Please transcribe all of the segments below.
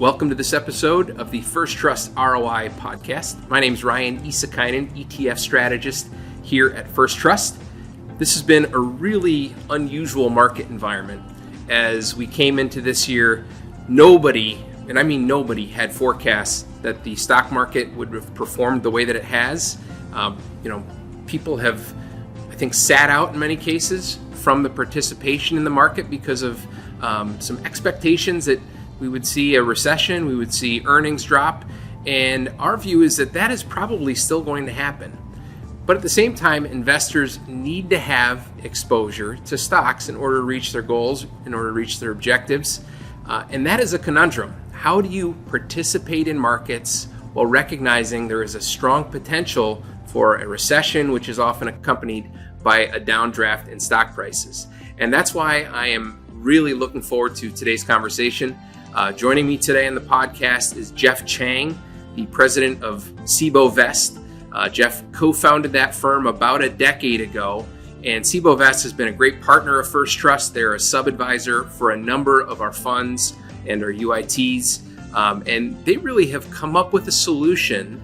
Welcome to this episode of the First Trust ROI Podcast. My name is Ryan Isakainen, ETF strategist here at First Trust. This has been a really unusual market environment. As we came into this year, nobody, and I mean nobody, had forecasts that the stock market would have performed the way that it has. People have, I think, sat out in many cases from the participation in the market because of some expectations that we would see a recession, we would see earnings drop, and our view is that that is probably still going to happen. But at the same time, investors need to have exposure to stocks in order to reach their goals, in order to reach their objectives, and that is a conundrum. How do you participate in markets while recognizing there is a strong potential for a recession, which is often accompanied by a downdraft in stock prices? And that's why I am really looking forward to today's conversation. Joining me today on the podcast is Jeff Chang, the president of CBOE Vest. Jeff co-founded that firm about a decade ago, and CBOE Vest has been a great partner of First Trust. They're a sub-advisor for a number of our funds and our UITs, and they really have come up with a solution.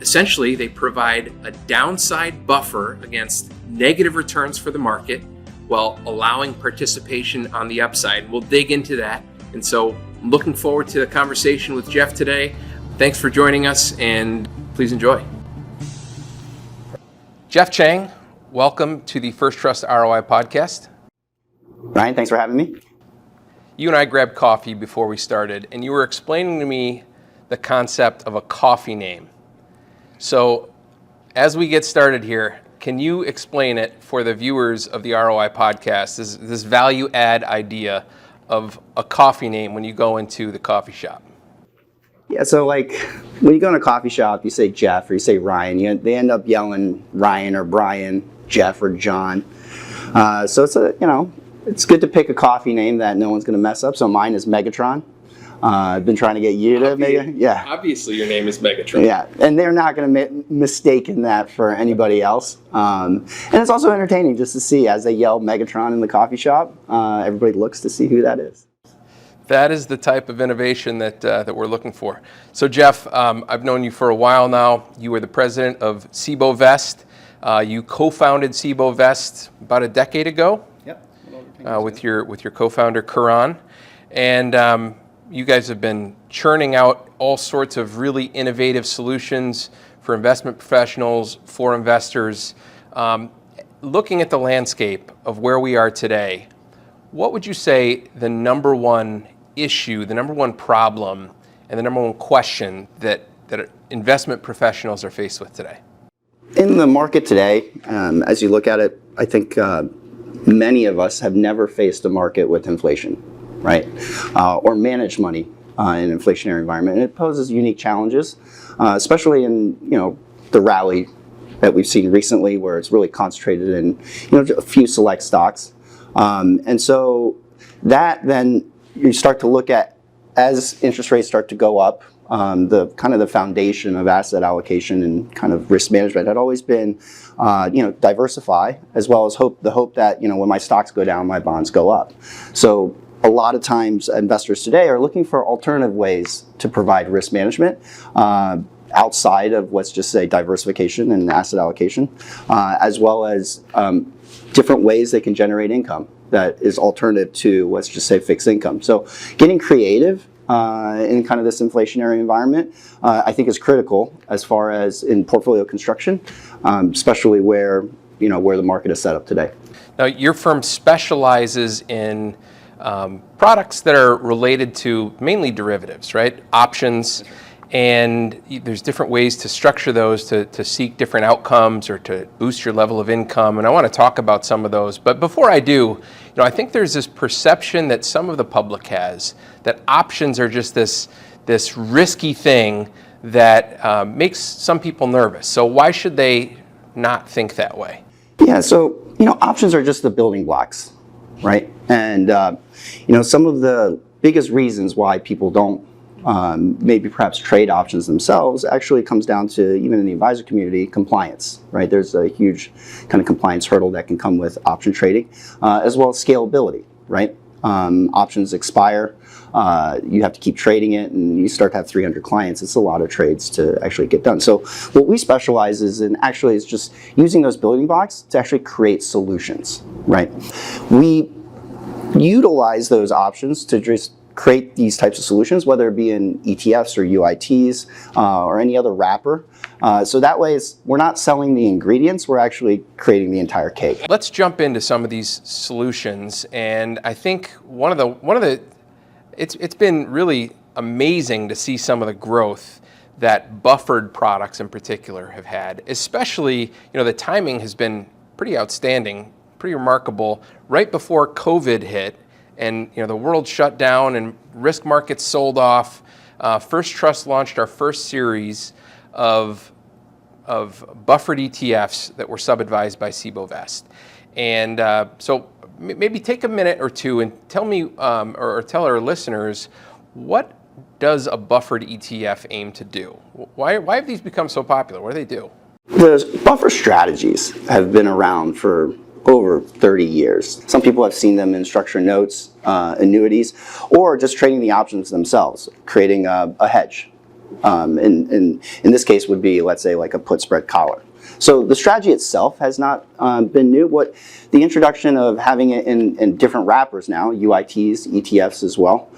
Essentially, they provide a downside buffer against negative returns for the market while allowing participation on the upside. We'll dig into that. And so I'm looking forward to the conversation with Jeff today. Thanks for joining us, and please enjoy. Jeff Chang, welcome to the First Trust ROI Podcast. Ryan, thanks for having me. You and I grabbed coffee before we started, and you were explaining to me the concept of a coffee name. So as we get started here, can you explain it for the viewers of the ROI Podcast, this value add idea of a coffee name when you go into the coffee shop? Yeah, so like when you go in a coffee shop, you say Jeff or you say Ryan. They end up yelling Ryan or Brian, Jeff or John. So it's good to pick a coffee name that no one's going to mess up. So mine is Megatron. I've been trying to get you to make it. Yeah. Obviously, your name is Megatron. Yeah, and they're not going to mistake that for anybody else. And it's also entertaining just to see as they yell Megatron in the coffee shop. Everybody looks to see who that is. That is the type of innovation that we're looking for. So, Jeff, I've known you for a while now. You were the president of CBOE Vest. You co-founded CBOE Vest about a decade ago. Yep. With your co-founder Karan, and you guys have been churning out all sorts of really innovative solutions for investment professionals, for investors. Looking at the landscape of where we are today, what would you say the number one issue, the number one problem, and the number one question that investment professionals are faced with today? In the market today, as you look at it, I think many of us have never faced a market with inflation, right? Or managed money in an inflationary environment. And it poses unique challenges, especially in the rally that we've seen recently, where it's really concentrated in a few select stocks. And so that then you start to look at, as interest rates start to go up, the kind of the foundation of asset allocation and kind of risk management had always been diversify, as well as the hope that when my stocks go down, my bonds go up. So a lot of times investors today are looking for alternative ways to provide risk management outside of, let's just say, diversification and asset allocation, as well as different ways they can generate income that is alternative to, let's just say, fixed income. So getting creative in kind of this inflationary environment, I think is critical as far as in portfolio construction, especially where the market is set up today. Now, your firm specializes in products that are related to mainly derivatives, right? Options, and there's different ways to structure those to seek different outcomes or to boost your level of income. And I want to talk about some of those. But before I do, I think there's this perception that some of the public has that options are just this risky thing that makes some people nervous. So why should they not think that way? Yeah, so options are just the building blocks, right? And some of the biggest reasons why people don't maybe perhaps trade options themselves actually comes down to, even in the advisor community, compliance, right? There's a huge kind of compliance hurdle that can come with option trading, as well as scalability, right? options expire. You have to keep trading it, and you start to have 300 clients. It's a lot of trades to actually get done. So what we specialize is just using those building blocks to actually create solutions, right? We utilize those options to just create these types of solutions, whether it be in ETFs or UITs or any other wrapper. So that way we're not selling the ingredients, we're actually creating the entire cake. Let's jump into some of these solutions, and I think one of the it's been really amazing to see some of the growth that buffered products in particular have had. Especially, the timing has been pretty outstanding, pretty remarkable. Right before COVID hit, and the world shut down and risk markets sold off, First Trust launched our first series of buffered ETFs that were sub-advised by CBOE Vest. And so maybe take a minute or two and tell me, or tell our listeners, what does a buffered ETF aim to do? Why have these become so popular? What do they do? The buffer strategies have been around for over 30 years. Some people have seen them in structured notes, annuities, or just trading the options themselves, creating a hedge. In this case would be, let's say, like a put spread collar. So the strategy itself has not been new. What the introduction of having it in different wrappers now, UITs, ETFs as well,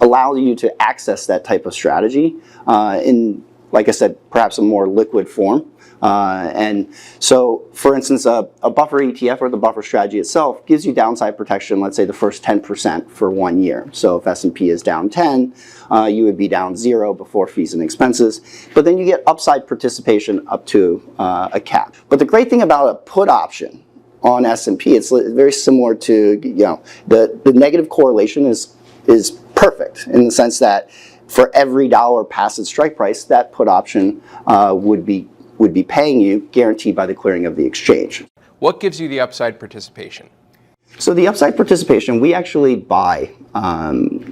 allow you to access that type of strategy in, like I said, perhaps a more liquid form. And so, for instance, a buffer ETF or the buffer strategy itself gives you downside protection, let's say the first 10% for 1 year. So if S&P is down 10, you would be down 0 before fees and expenses. But then you get upside participation up to a cap. But the great thing about a put option on S&P, it's very similar to, the negative correlation is perfect in the sense that for every dollar past its strike price, that put option would be paying you, guaranteed by the clearing of the exchange. What gives you the upside participation? So the upside participation, we actually buy,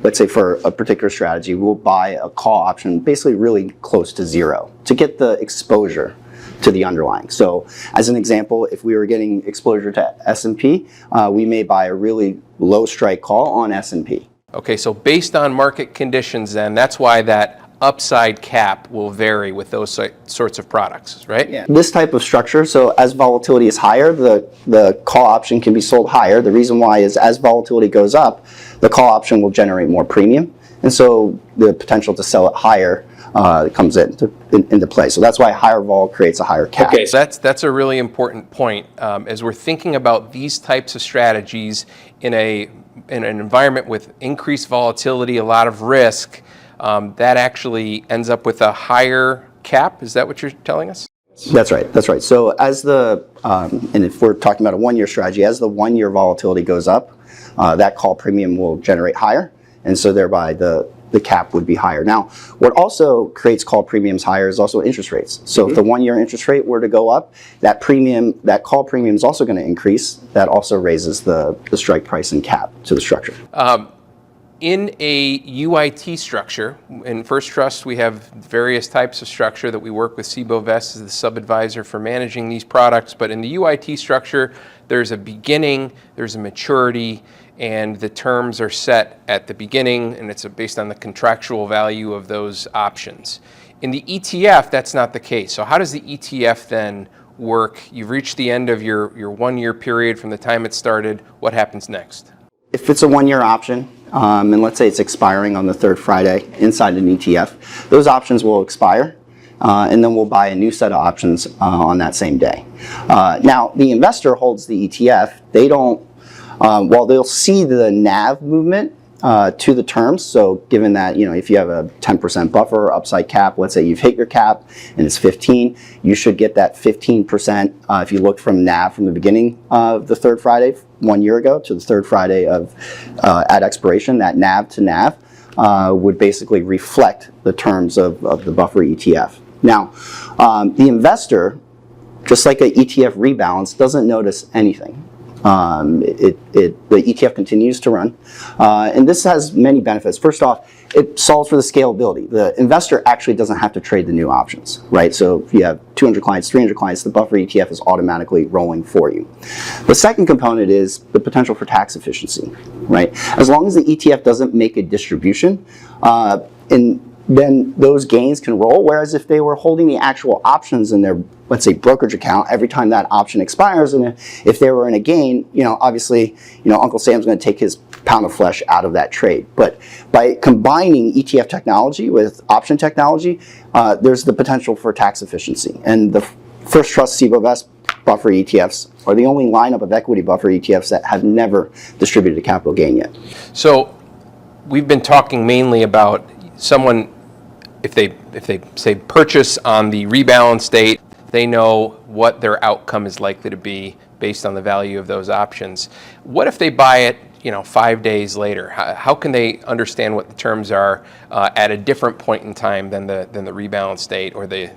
let's say for a particular strategy, we'll buy a call option basically really close to 0 to get the exposure to the underlying. So as an example, if we were getting exposure to S&P, we may buy a really low strike call on S&P. Okay, so based on market conditions then, that's why that upside cap will vary with those sorts of products, right? Yeah. This type of structure, so as volatility is higher, the call option can be sold higher. The reason why is as volatility goes up, the call option will generate more premium. And so the potential to sell it higher comes into play. So that's why higher vol creates a higher cap. Okay, so that's a really important point. As we're thinking about these types of strategies in an environment with increased volatility, a lot of risk, that actually ends up with a higher cap. Is that what you're telling us? That's right. So as and if we're talking about a 1-year strategy, as the 1-year volatility goes up, that call premium will generate higher, and so thereby the cap would be higher. Now, what also creates call premiums higher is also interest rates. So if the 1-year interest rate were to go up, that call premium is also going to increase. That also raises the strike price and cap to the structure. In a UIT structure, in First Trust, we have various types of structure that we work with CBOE Vest as the sub-advisor for managing these products. But in the UIT structure, there's a beginning, there's a maturity, and the terms are set at the beginning, and it's based on the contractual value of those options. In the ETF, that's not the case. So how does the ETF then work? You've reached the end of your 1-year period from the time it started. What happens next? If it's a 1-year option, and let's say it's expiring on the 3rd Friday inside an ETF, those options will expire, and then we'll buy a new set of options on that same day. Now, the investor holds the ETF. They don't, while they'll see the NAV movement to the terms, so given that, if you have a 10% buffer or upside cap, let's say you've hit your cap and it's 15, you should get that 15% if you look from NAV from the beginning of the 3rd Friday 1 year ago to the 3rd Friday of at expiration. That NAV to NAV would basically reflect the terms of the buffer ETF. Now, the investor, just like an ETF rebalance, doesn't notice anything. The ETF continues to run, and this has many benefits. First off, it solves for the scalability. The investor actually doesn't have to trade the new options, right? So if you have 200 clients, 300 clients, the buffer ETF is automatically rolling for you. The second component is the potential for tax efficiency, right? As long as the ETF doesn't make a distribution, then those gains can roll. Whereas if they were holding the actual options in their, let's say, brokerage account every time that option expires, and if they were in a gain, obviously, Uncle Sam's going to take his pound of flesh out of that trade. But by combining ETF technology with option technology, there's the potential for tax efficiency. And the First Trust CBOE Vest buffer ETFs are the only lineup of equity buffer ETFs that have never distributed a capital gain yet. So we've been talking mainly about someone, if they say purchase on the rebalance date, they know what their outcome is likely to be based on the value of those options. What if they buy it 5 days later? How can they understand what the terms are at a different point in time than the rebalance date or the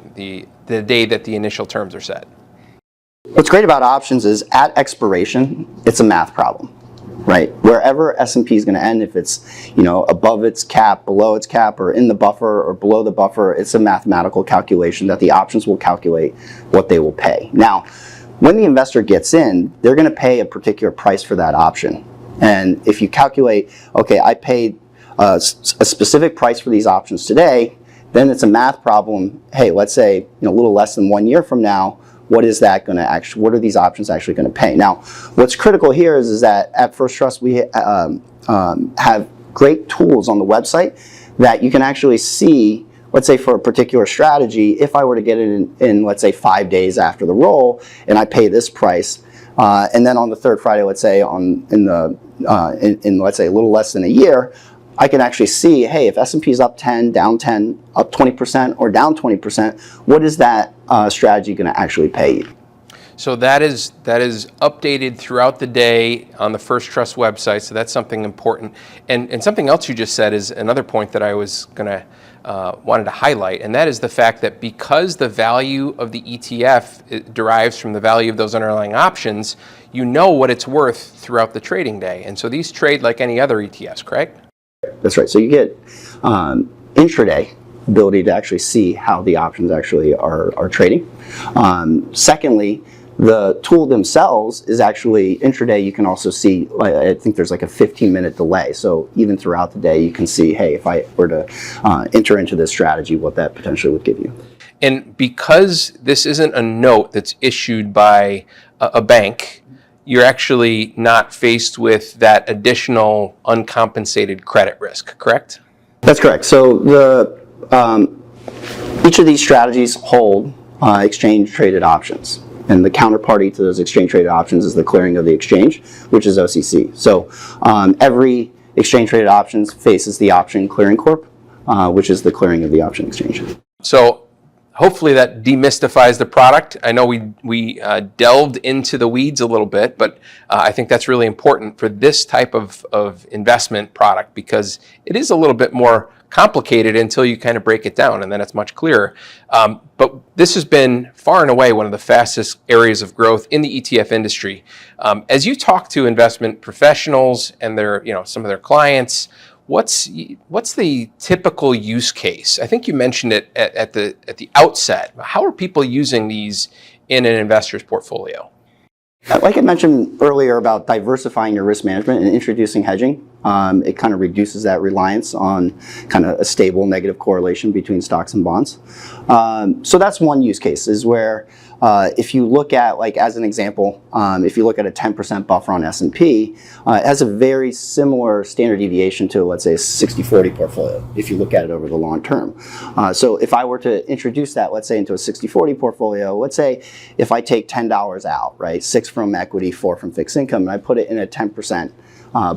day that the initial terms are set? What's great about options is at expiration, it's a math problem, right? Wherever S&P is going to end, if it's above its cap, below its cap, or in the buffer or below the buffer, it's a mathematical calculation that the options will calculate what they will pay. Now, when the investor gets in, they're going to pay a particular price for that option. And if you calculate, okay, I paid a specific price for these options today, then it's a math problem. Hey, let's say a little less than 1 year from now, what is that going to actually? What are these options actually going to pay? Now, what's critical here is that at First Trust we have great tools on the website that you can actually see. Let's say for a particular strategy, if I were to get it in let's say 5 days after the roll, and I pay this price. And then on the third Friday, let's say in let's say a little less than a year, I can actually see, hey, if S&P is up 10, down 10, up 20%, or down 20%, what is that strategy going to actually pay you? So that is updated throughout the day on the First Trust website. So that's something important. And something else you just said is another point that I was wanted to highlight, and that is the fact that because the value of the ETF derives from the value of those underlying options, you know what it's worth throughout the trading day. And so these trade like any other ETFs, correct? That's right. So you get intraday ability to actually see how the options actually are trading. Secondly, the tool themselves is actually intraday. You can also see, I think there's like a 15-minute delay. So even throughout the day, you can see, hey, if I were to enter into this strategy, what that potentially would give you. And because this isn't a note that's issued by a bank, you're actually not faced with that additional uncompensated credit risk, correct? That's correct. So each of these strategies hold exchange-traded options. And the counterparty to those exchange-traded options is the clearing of the exchange, which is OCC. So every exchange-traded options faces the option clearing corp, which is the clearing of the option exchange. So hopefully that demystifies the product. I know we delved into the weeds a little bit, but I think that's really important for this type of investment product because it is a little bit more complicated until you kind of break it down, and then it's much clearer. But this has been far and away one of the fastest areas of growth in the ETF industry. As you talk to investment professionals and their, some of their clients, what's the typical use case? I think you mentioned it at the outset. How are people using these in an investor's portfolio? Like I mentioned earlier about diversifying your risk management and introducing hedging, it kind of reduces that reliance on kind of a stable negative correlation between stocks and bonds. So that's one use case is where if you look at, like as an example, if you look at a 10% buffer on S&P, it has a very similar standard deviation to, let's say, a 60-40 portfolio, if you look at it over the long term. So if I were to introduce that, let's say, into a 60-40 portfolio, let's say if I take $10 out, right, 6 from equity, 4 from fixed income, and I put it in a 10%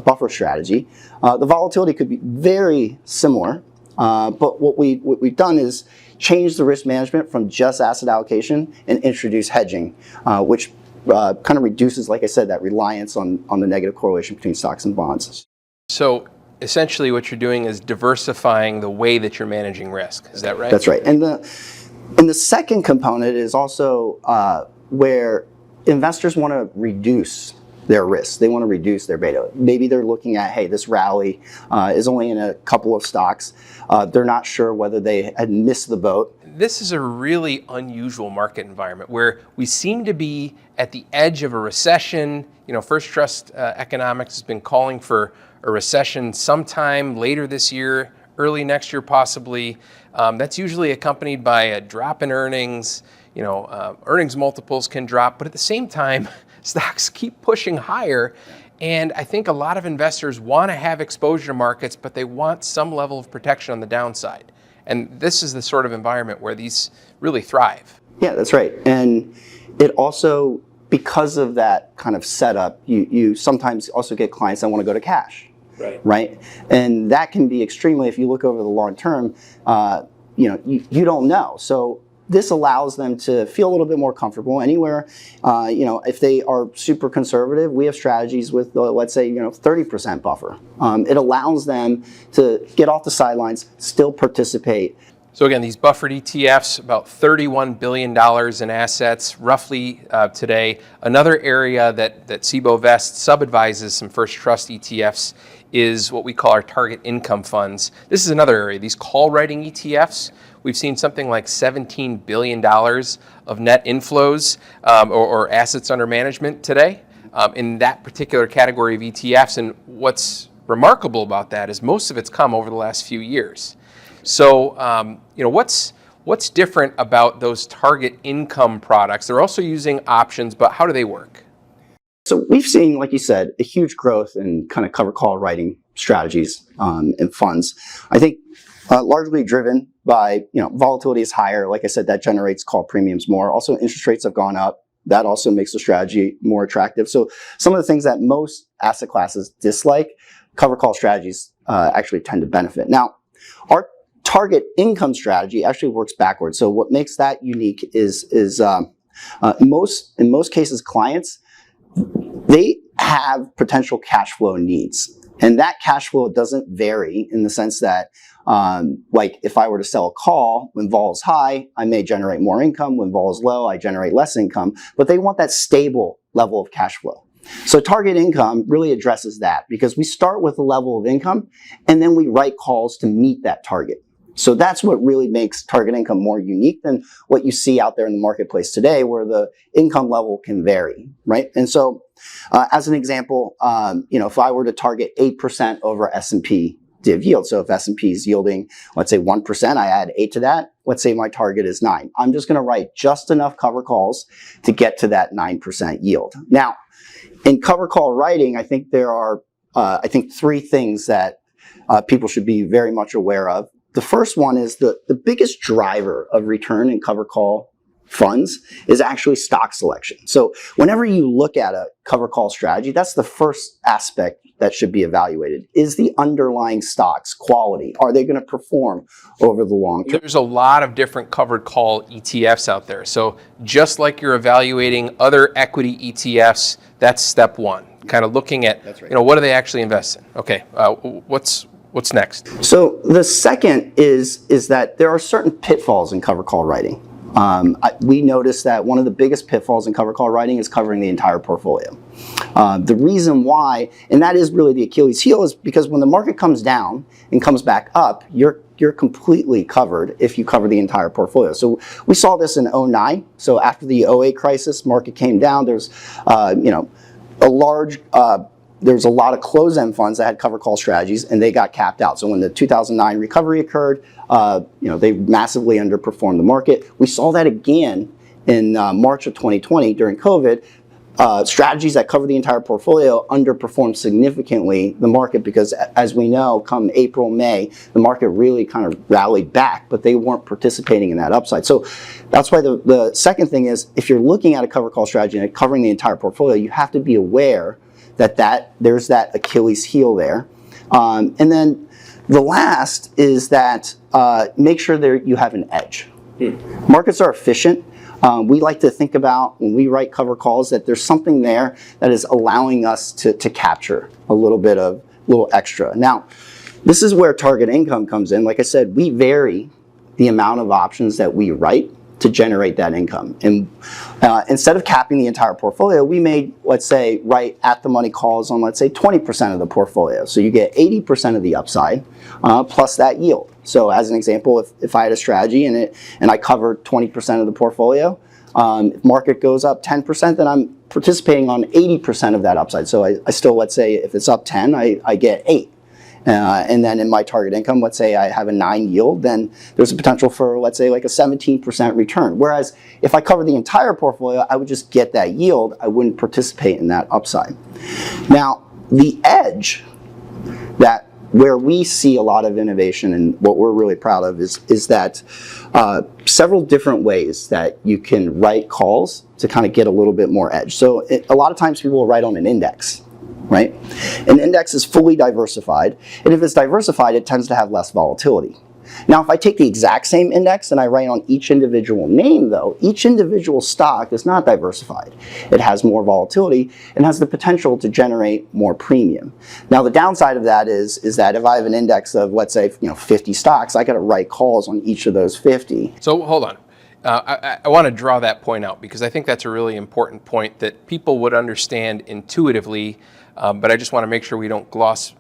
buffer strategy, the volatility could be very similar. But what we've done is change the risk management from just asset allocation and introduce hedging, which kind of reduces, like I said, that reliance on the negative correlation between stocks and bonds. So essentially what you're doing is diversifying the way that you're managing risk. Is that right? That's right. And the second component is also where investors want to reduce their risk. They want to reduce their beta. Maybe they're looking at, hey, this rally is only in a couple of stocks. They're not sure whether they had missed the boat. This is a really unusual market environment where we seem to be at the edge of a recession. First Trust Economics has been calling for a recession sometime later this year, early next year possibly. That's usually accompanied by a drop in earnings. Earnings multiples can drop, but at the same time, stocks keep pushing higher. And I think a lot of investors want to have exposure to markets, but they want some level of protection on the downside. And this is the sort of environment where these really thrive. Yeah, that's right. And it also, because of that kind of setup, you sometimes also get clients that want to go to cash. Right? And that can be extremely, if you look over the long term, you don't know. So this allows them to feel a little bit more comfortable anywhere. If they are super conservative, we have strategies with, let's say, 30% buffer. It allows them to get off the sidelines, still participate. So again, these buffered ETFs, about $31 billion in assets roughly today. Another area that CBOE Vest sub-advises some First Trust ETFs is what we call our target income funds. This is another area. These call-writing ETFs, we've seen something like $17 billion of net inflows or assets under management today in that particular category of ETFs. And what's remarkable about that is most of it's come over the last few years. So, what's different about those target income products? They're also using options, but how do they work? So we've seen, like you said, a huge growth in kind of cover call writing strategies and funds. I think largely driven by, volatility is higher. Like I said, that generates call premiums more. Also, interest rates have gone up. That also makes the strategy more attractive. So some of the things that most asset classes dislike, cover call strategies actually tend to benefit. Now, our target income strategy actually works backwards. So what makes that unique is in most cases, clients, they have potential cash flow needs. And that cash flow doesn't vary in the sense that, like if I were to sell a call, when vol is high, I may generate more income. When vol is low, I generate less income. But they want that stable level of cash flow. So target income really addresses that because we start with a level of income and then we write calls to meet that target. So that's what really makes target income more unique than what you see out there in the marketplace today where the income level can vary, right? And so as an example, if I were to target 8% over S&P div yield, so if S&P is yielding, let's say 1%, I add 8 to that, let's say my target is 9. I'm just going to write just enough cover calls to get to that 9% yield. Now, in cover call writing, I think there are, three things that people should be very much aware of. The first one is the biggest driver of return in cover call funds is actually stock selection. So whenever you look at a cover call strategy, that's the first aspect that should be evaluated. Is the underlying stocks quality? Are they going to perform over the long term? There's a lot of different covered call ETFs out there. So just like you're evaluating other equity ETFs, that's step one. Kind of looking at, what do they actually invest in? Okay, what's next? So the second is that there are certain pitfalls in cover call writing. We noticed that one of the biggest pitfalls in cover call writing is covering the entire portfolio. The reason why, and that is really the Achilles heel, is because when the market comes down and comes back up, you're completely covered if you cover the entire portfolio. So we saw this in 2009. So after the 2008 crisis, market came down. There's there's a lot of closed-end funds that had cover call strategies, and they got capped out. So when the 2009 recovery occurred, they massively underperformed the market. We saw that again in March of 2020 during COVID. Strategies that cover the entire portfolio underperformed significantly the market because, as we know, come April, May, the market really kind of rallied back, but they weren't participating in that upside. So that's why the second thing is, if you're looking at a cover call strategy and covering the entire portfolio, you have to be aware that there's that Achilles heel there. And then the last is that make sure that you have an edge. Markets are efficient. We like to think about, when we write cover calls, that there's something there that is allowing us to capture a little extra. Now, this is where target income comes in. Like I said, we vary the amount of options that we write to generate that income. And instead of capping the entire portfolio, we made, let's say, write at the money calls on, let's say, 20% of the portfolio. So you get 80% of the upside plus that yield. So as an example, if I had a strategy and I covered 20% of the portfolio, if market goes up 10%, then I'm participating on 80% of that upside. So I still, let's say, if it's up 10, I get 8. And then in my target income, let's say I have a 9 yield, then there's a potential for, let's say, like a 17% return. Whereas if I cover the entire portfolio, I would just get that yield. I wouldn't participate in that upside. Now, the edge where we see a lot of innovation and what we're really proud of is that several different ways that you can write calls to kind of get a little bit more edge. So a lot of times people will write on an index. Right? An index is fully diversified, and if it's diversified, it tends to have less volatility. Now, if I take the exact same index and I write on each individual name, though, each individual stock is not diversified. It has more volatility and has the potential to generate more premium. Now, the downside of that is that if I have an index of, let's say, 50 stocks, I got to write calls on each of those 50. So hold on. I want to draw that point out because I think that's a really important point that people would understand intuitively, but I just want to make sure we don't gloss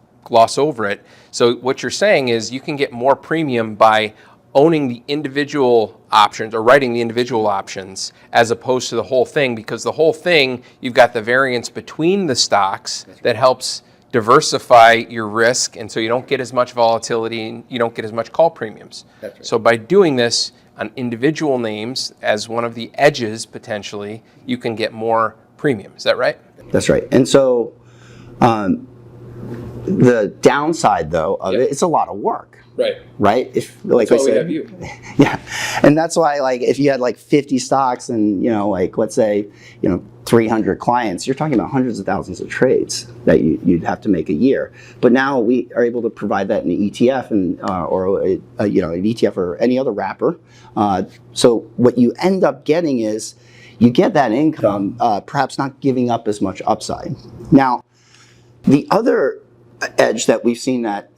over it. So what you're saying is you can get more premium by owning the individual options or writing the individual options as opposed to the whole thing, because the whole thing, you've got the variance between the stocks that helps diversify your risk, and so you don't get as much volatility and you don't get as much call premiums. That's right. So by doing this on individual names as one of the edges, potentially, you can get more premium. Is that right? That's right. And so the downside, though, of it's a lot of work. Right. Right? If, like that's I why said, we have you. Yeah. And that's why, like, if you had like 50 stocks and, let's say, 300 clients, you're talking about hundreds of thousands of trades that you'd have to make a year. But now we are able to provide that in an ETF and or an ETF or any other wrapper. So what you end up getting is you get that income, perhaps not giving up as much upside. Now, the other edge that we've seen that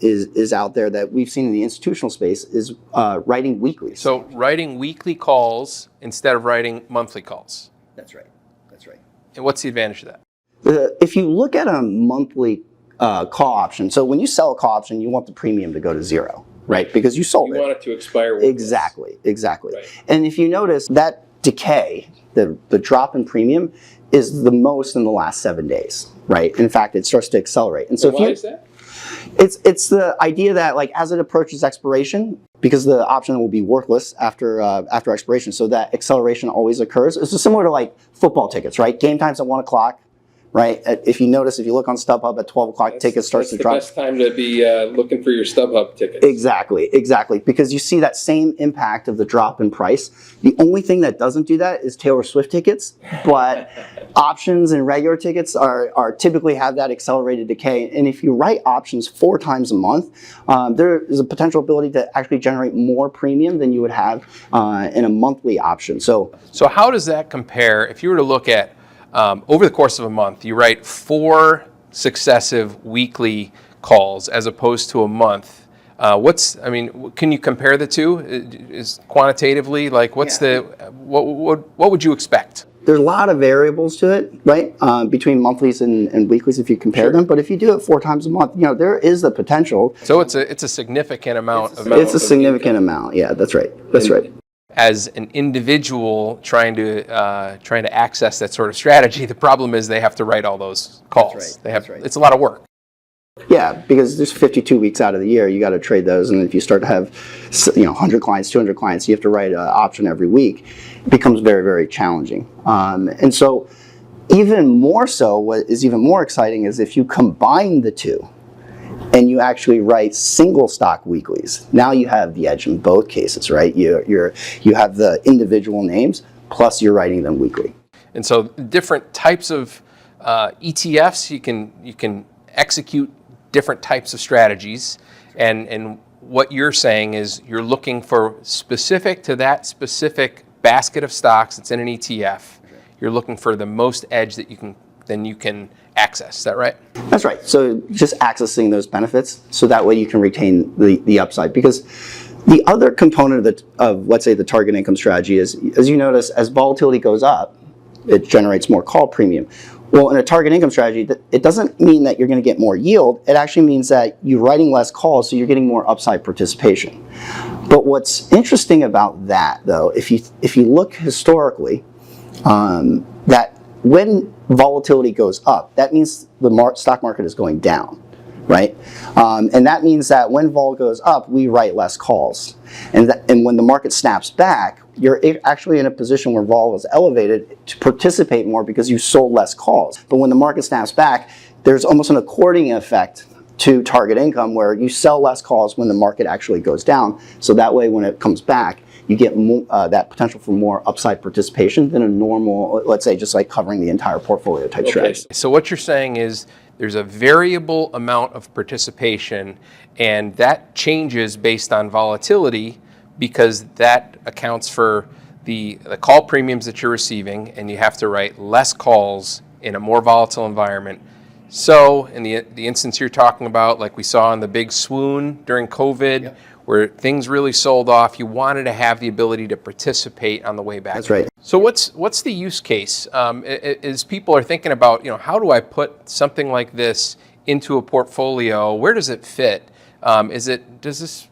is out there that we've seen in the institutional space is writing weeklies. So writing weekly calls instead of writing monthly calls. That's right. That's right. And what's the advantage of that? If you look at a monthly call option, so when you sell a call option, you want the premium to go to zero, right? Because you sold it. You want it to expire. Exactly. Right. And if you notice that decay, the drop in premium is the most in the last 7 days, right? In fact, it starts to accelerate. And so why is that? It's the idea that, like, as it approaches expiration, because the option will be worthless after expiration, so that acceleration always occurs. It's similar to like football tickets, right? Game time's at 1 o'clock, right? If you notice, if you look on StubHub at 12 o'clock, tickets starts to drop. That's the best time to be looking for your StubHub tickets. Exactly, because you see that same impact of the drop in price. The only thing that doesn't do that is Taylor Swift tickets, but options and regular tickets are typically have that accelerated decay. And if you write options 4 times a month, there is a potential ability to actually generate more premium than you would have in a monthly option. So how does that compare if you were to look at over the course of a month, you write 4 successive weekly calls as opposed to a month? Can you compare the two? Is quantitatively, like, what would you expect? There's a lot of variables to it, right? Between monthlies and weeklies, if you compare them. But if you do it 4 times a month, there is the potential. So it's a significant amount. It's a significant amount. Yeah, that's right. That's right. As an individual trying to access that sort of strategy, the problem is they have to write all those calls. That's right. It's a lot of work. Yeah, because there's 52 weeks out of the year, you got to trade those, and if you start to have 100 clients, 200 clients, you have to write an option every week. It becomes very, very challenging. And so, even more so, what is even more exciting is if you combine the two, and you actually write single stock weeklies. Now you have the edge in both cases, right? You have the individual names, plus you're writing them weekly. And so, different types of ETFs, you can execute different types of strategies, and what you're saying is you're looking for specific to that specific basket of stocks that's in an ETF. You're looking for the most edge that you can access. Is that right? That's right. So just accessing those benefits, so that way you can retain the upside. Because The other component of let's say, the target income strategy is, as you notice, as volatility goes up, it generates more call premium. Well, in a target income strategy, it doesn't mean that you're going to get more yield. It actually means that you're writing less calls, so you're getting more upside participation. But what's interesting about that, though, if you look historically, that when volatility goes up, that means the stock market is going down, right? And that means that when vol goes up, we write less calls. And when the market snaps back, you're actually in a position where vol is elevated to participate more because you sold less calls. But when the market snaps back, there's almost an according effect to target income where you sell less calls when the market actually goes down. So that way, when it comes back, you get more, that potential for more upside participation than a normal, let's say, just like covering the entire portfolio type strategy. So what you're saying is there's a variable amount of participation, and that changes based on volatility because that accounts for the call premiums that you're receiving, and you have to write less calls in a more volatile environment. So in the instance you're talking about, like we saw in the big swoon during COVID, where things really sold off, you wanted to have the ability to participate on the way back. That's right. So what's the use case? As people are thinking about, how do I put something like this into a portfolio? Where does it fit? Does this,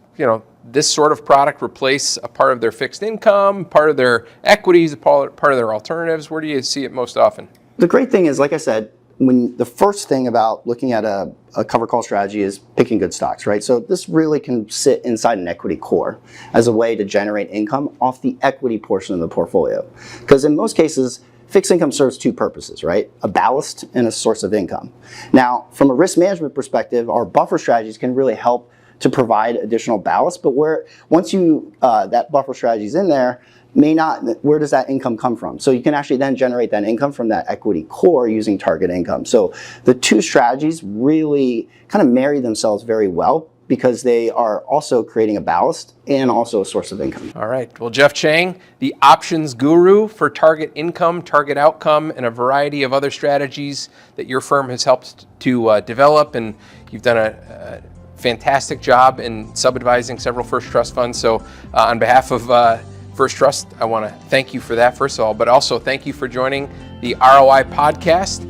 this sort of product replace a part of their fixed income, part of their equities, part of their alternatives? Where do you see it most often? The great thing is, like I said, when the first thing about looking at a cover call strategy is picking good stocks, right? So this really can sit inside an equity core as a way to generate income off the equity portion of the portfolio. Because in most cases, fixed income serves two purposes, right? A ballast and a source of income. Now, from a risk management perspective, our buffer strategies can really help to provide additional ballast, but once that buffer strategy is in there, where does that income come from? So you can actually then generate that income from that equity core using target income. So the two strategies really kind of marry themselves very well because they are also creating a ballast and also a source of income. All right. Well, Jeff Chang, the options guru for target income, target outcome, and a variety of other strategies that your firm has helped to develop, and you've done a fantastic job in sub-advising several First Trust funds. So on behalf of First Trust, I want to thank you for that, first of all, but also thank you for joining the ROI podcast.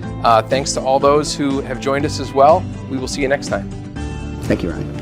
Thanks to all those who have joined us as well. We will see you next time. Thank you, Ryan.